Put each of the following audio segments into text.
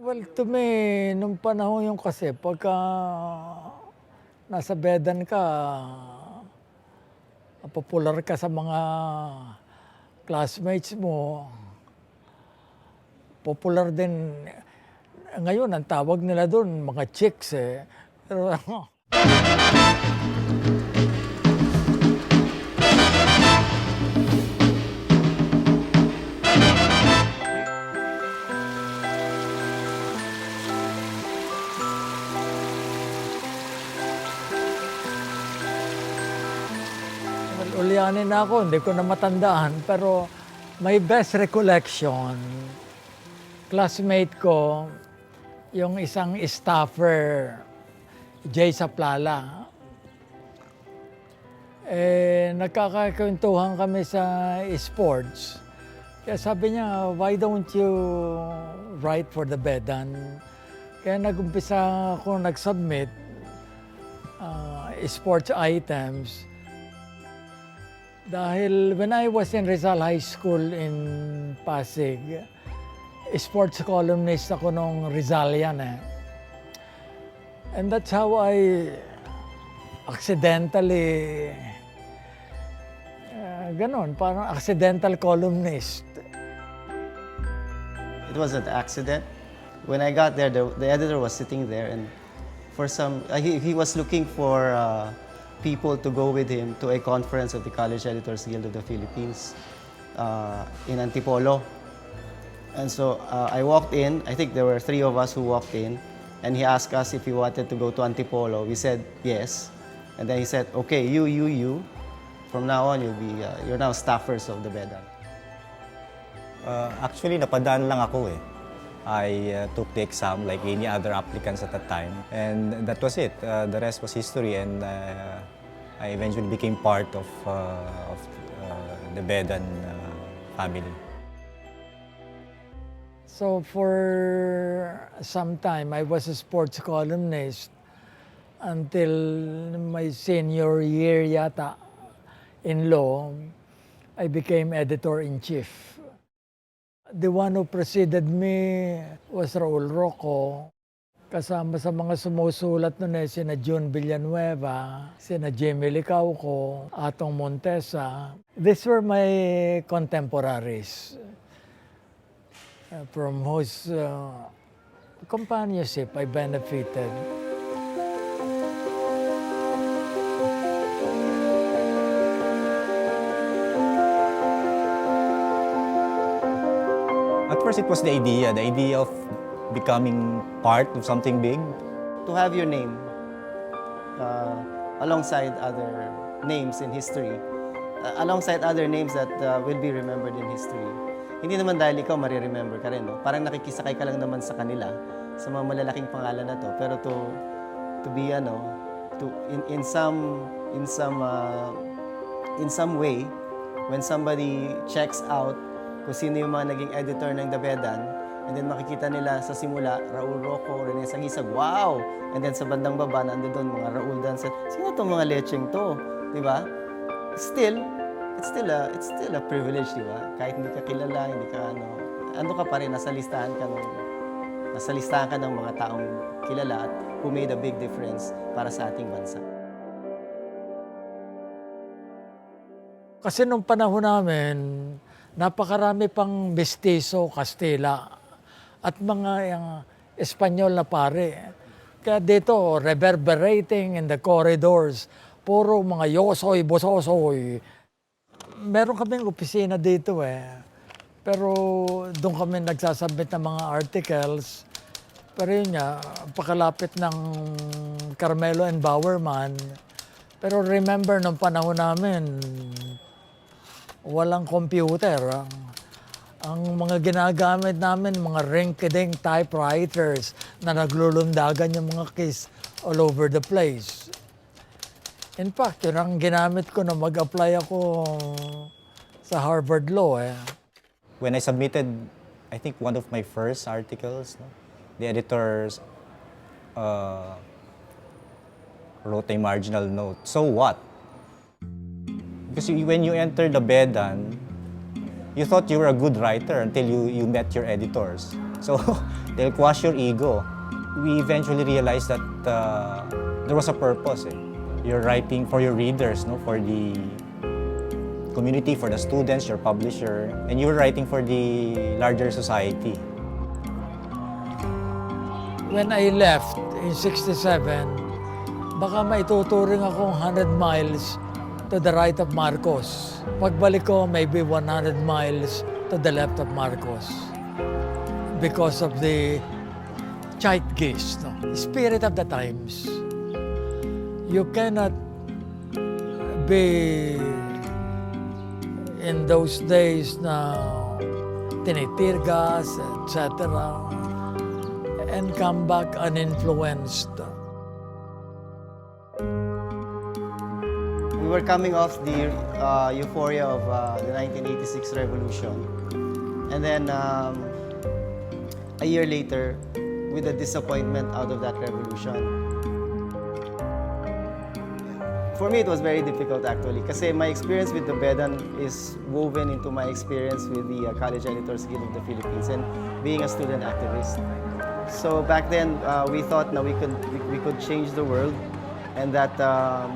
Well, to me, nung panahon yung kasi pagka nasa Bedan ka, popular ka sa mga classmates mo, popular din. Ngayon, ang tawag nila doon, mga chicks eh. Pero ulyanin na ako, hindi ko na matandaan. Pero my best recollection, classmate ko, yung isang staffer, Jay Saplala. Nagkakakwentuhan kami sa sports. Kaya sabi niya, why don't you write for TheBedan? Kaya nag-umpisa ako nag-submit sports items. Dahil when I was in Rizal High School in Pasig, sports columnist ako nung Rizalian eh. And that's how I accidentally, ganon, parang accidental columnist. It was an accident. When I got there, the editor was sitting there, and for some, he was looking for people to go with him to a conference of the College Editors Guild of the Philippines in Antipolo. And so I walked in. I think there were 3 of us who walked in, and he asked us if we wanted to go to Antipolo. We said yes, and then he said, "Okay, you. From now on, you're now staffers of TheBedan." Actually, napadaan lang ako eh. I took the exam like any other applicants at that time, and that was it. The rest was history, and I eventually became part of the Bedan family. So for some time, I was a sports columnist until my senior year yata in law, I became editor-in-chief. The one who preceded me was Raul Rocco. Kasama sa mga sumusulat nun eh, sina June Villanueva, sina Jimmy Licauco, Atong Montesa. These were my contemporaries from whose companionship I benefited. At first, it was the idea of becoming part of something big. To have your name alongside other names in history, alongside other names that will be remembered in history. Hindi naman dahil ikaw mariremember ka rin, no? Parang nakikisakay ka lang naman sa kanila, sa mga malalaking pangalan na to. Pero to be in some way, when somebody checks out kung sino yung mga naging editor ng TheBedan, and then makikita nila sa simula, Raul Rocco, Rene Sangisag, wow! And then sa bandang baba, nando doon mga Raul Dancer. Sino itong mga lecheng to? Di ba? It's still a privilege, di ba? Kahit hindi ka kilala, hindi ka ano ka pa rin, nasa listahan ka ng mga taong kilala at who made a big difference para sa ating bansa. Kasi nung panahon namin, napakarami pang mestizo, Kastila, at mga Espanyol na pare. Kaya dito, reverberating in the corridors, puro mga yosoy, bososoy. Meron kaming opisina dito eh. Pero doon kami nagsasubmit ng mga articles. Pero yun nga, pakalapit ng Carmelo and Bowerman. Pero remember, nung panahon namin, walang computer. Ang mga ginagamit namin, mga rinky-dink typewriters na naglulundagan yung mga keys all over the place. In fact, yun ang ginamit ko na mag-apply ako sa Harvard Law eh. When I submitted, I think one of my first articles, no, the editors wrote a marginal note. So what? Because when you entered the Bedan, you thought you were a good writer until you met your editors. So they'll quash your ego. We eventually realized that there was a purpose. You're writing for your readers, no? For the community, for the students, your publisher, and you were writing for the larger society. When I left in 67, baka maituturing akong 100 miles to the right of Marcos. Pagbalik ko, maybe 100 miles to the left of Marcos. Because of the zeitgeist, no? Spirit of the times. You cannot be in those days na tinitirgas, etc. and come back uninfluenced. We were coming off the euphoria of the 1986 revolution. And then a year later, with the disappointment out of that revolution. For me, it was very difficult actually kasi my experience with TheBedan is woven into my experience with the College Editors Guild of the Philippines and being a student activist. So back then, we thought that we could change the world and that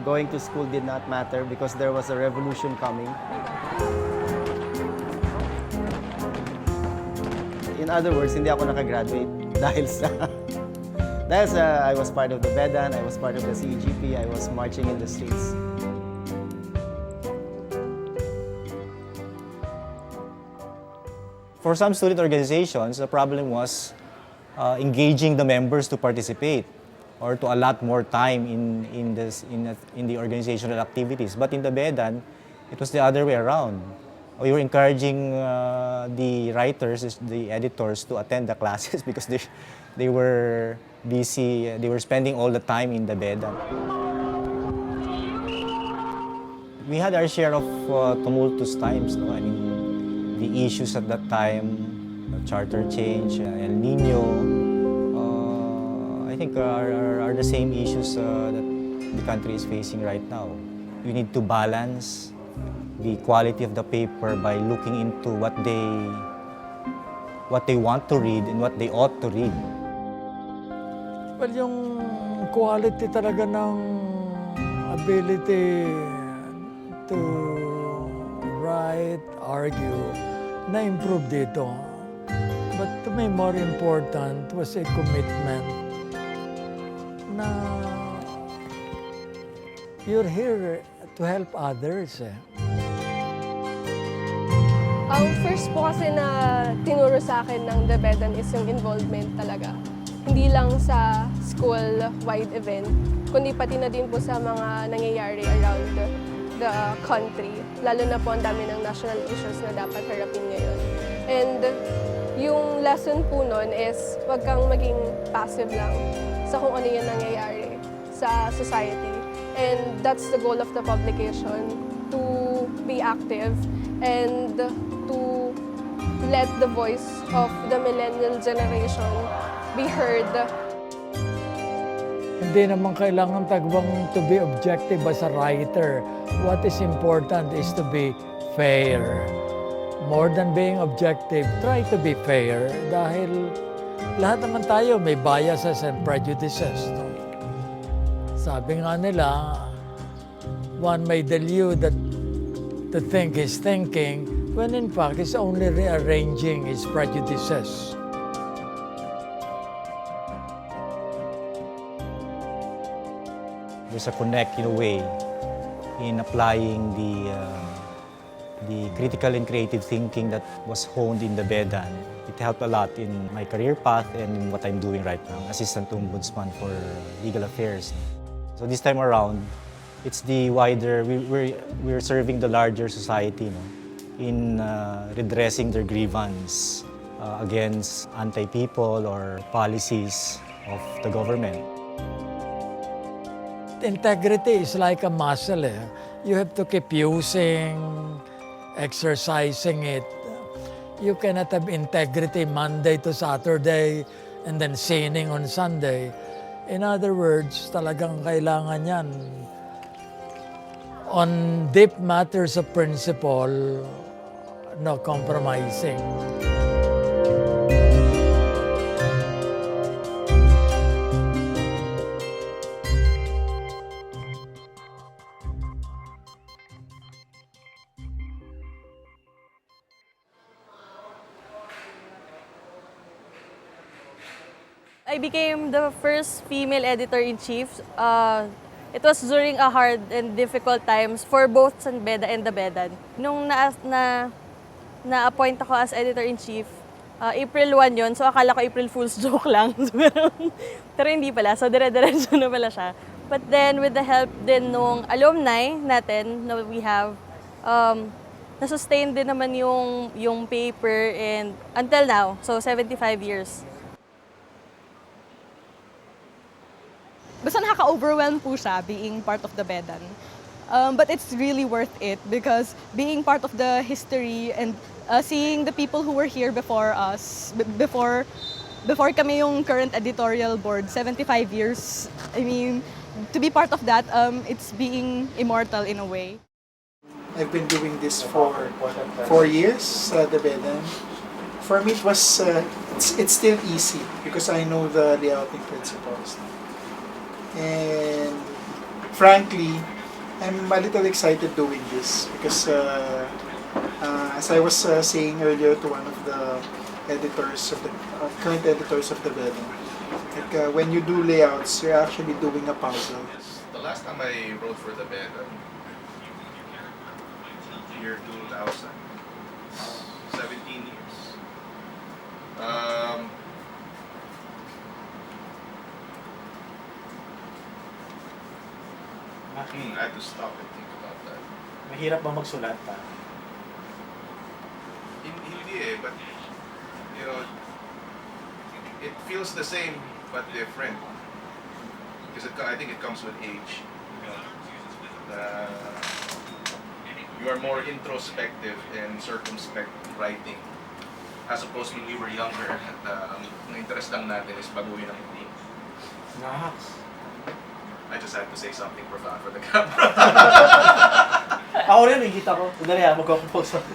going to school did not matter because there was a revolution coming. In other words, hindi ako nakagraduate dahil sa I was part of the Bedan, I was part of the CEGP, I was marching in the streets. For some student organizations, the problem was engaging the members to participate or to allot more time in the organizational activities. But in the Bedan, it was the other way around. We were encouraging the writers, the editors, to attend the classes because they were busy. They were spending all the time in the Bedan. We had our share of tumultuous times. No? I mean, the issues at that time, charter change, El Nino, I think are the same issues that the country is facing right now. We need to balance the quality of the paper by looking into what they want to read and what they ought to read. Well, yung quality talaga ng ability to write, argue, na-improve dito. But to me, more important was a commitment na you're here to help others. Ang first po kasi na tinuro sa akin ng TheBedan is yung involvement talaga. Hindi lang sa school-wide event, kundi pati na din po sa mga nangyayari around the country. Lalo na po ang dami ng national issues na dapat harapin ngayon. And yung lesson po nun is wag kang maging passive lang sa kung ano yung nangyayari sa society. And that's the goal of the publication, to be active and to let the voice of the millennial generation be heard. Hindi naman kailangan tagwang to be objective as a writer. What is important is to be fair. More than being objective, try to be fair dahil lahat naman tayo may biases and prejudices. No? Sabi nga nila, one may delude that to think is thinking, when in fact he's only rearranging his prejudices. There's a connect in a way in applying the critical and creative thinking that was honed in the Bedan. It helped a lot in my career path and in what I'm doing right now, Assistant Ombudsman for Legal Affairs. So this time around, it's the wider, we're serving the larger society, no, in redressing their grievance against anti-people or policies of the government. Integrity is like a muscle. You have to keep using, exercising it. You cannot have integrity Monday to Saturday and then sinning on Sunday. In other words, talagang kailangan yan. On deep matters of principle, no compromising. I became the first female editor-in-chief. It was during a hard and difficult times for both TheBedan and TheBedan. Nung na-appoint ako as editor-in-chief, April 1 yon, so akala ko April Fool's joke lang. Pero hindi pala, so dire-diretso na pala siya. But then with the help din nung alumni natin na we have, na-sustain din naman yung paper and until now, so 75 years. Basta nakaka-overwhelm po siya being part of the Bedan. But it's really worth it because being part of the history and seeing the people who were here before us, before kami yung current editorial board, 75 years, I mean, to be part of that, it's being immortal in a way. I've been doing this for 4 years, TheBedan. For me, it was it's still easy because I know the layouting principles. And frankly, I'm a little excited doing this because as I was saying earlier to one of the editors of the current editors of TheBedan, like when you do layouts, you're actually doing a puzzle. The last time I wrote for TheBedan, year 2000, 17 years. I had to stop and think about that. Mahirap ba magsulat pa? Hindi eh, but you know, it feels the same but different. Because I think it comes with age. You know, you are more introspective and circumspect writing. As opposed when we were younger, at ang interest lang natin is baguhin ang mundo. Naks. I just had to say something profound for the camera. Ako rin, nakikita ko. Sandali magko-compose ako.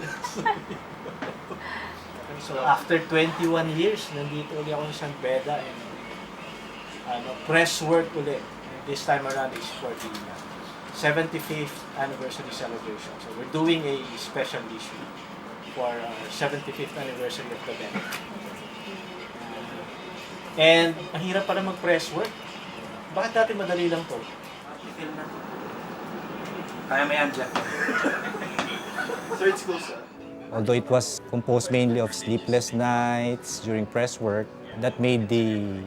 So after 21 years, nandito ulit ako sa TheBedan and press work ulit. And this time around is for the 75th anniversary celebration. So we're doing a special issue for our 75th anniversary of TheBedan. And ang hirap pala mag-press work. Bakit dati madali lang to? I-film na. Kaya mo yan, Jack. Third school, sir. Although it was composed mainly of sleepless nights during press work, that made the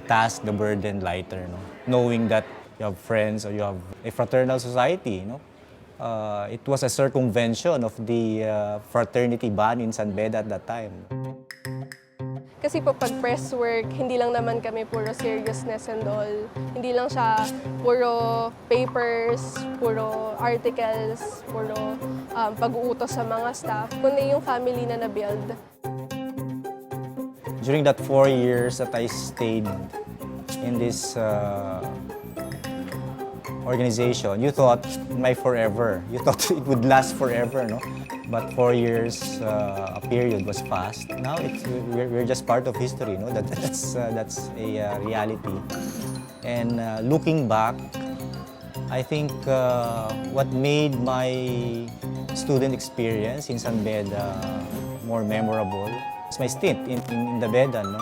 task, the burden lighter. No? Knowing that you have friends or you have a fraternal society, no? It was a circumvention of the fraternity ban in TheBedan at that time. Kasi po pag press work, hindi lang naman kami puro seriousness and all. Hindi lang siya puro papers, puro articles, puro pag-uutos sa mga staff, kundi yung family na na-build. During that 4 years that I stayed in this organization, you thought my forever. You thought it would last forever, no? But 4 years, a period was fast. Now we're just part of history, no? That's a reality. And looking back, I think what made my student experience in TheBedan more memorable is my stint in TheBedan, no?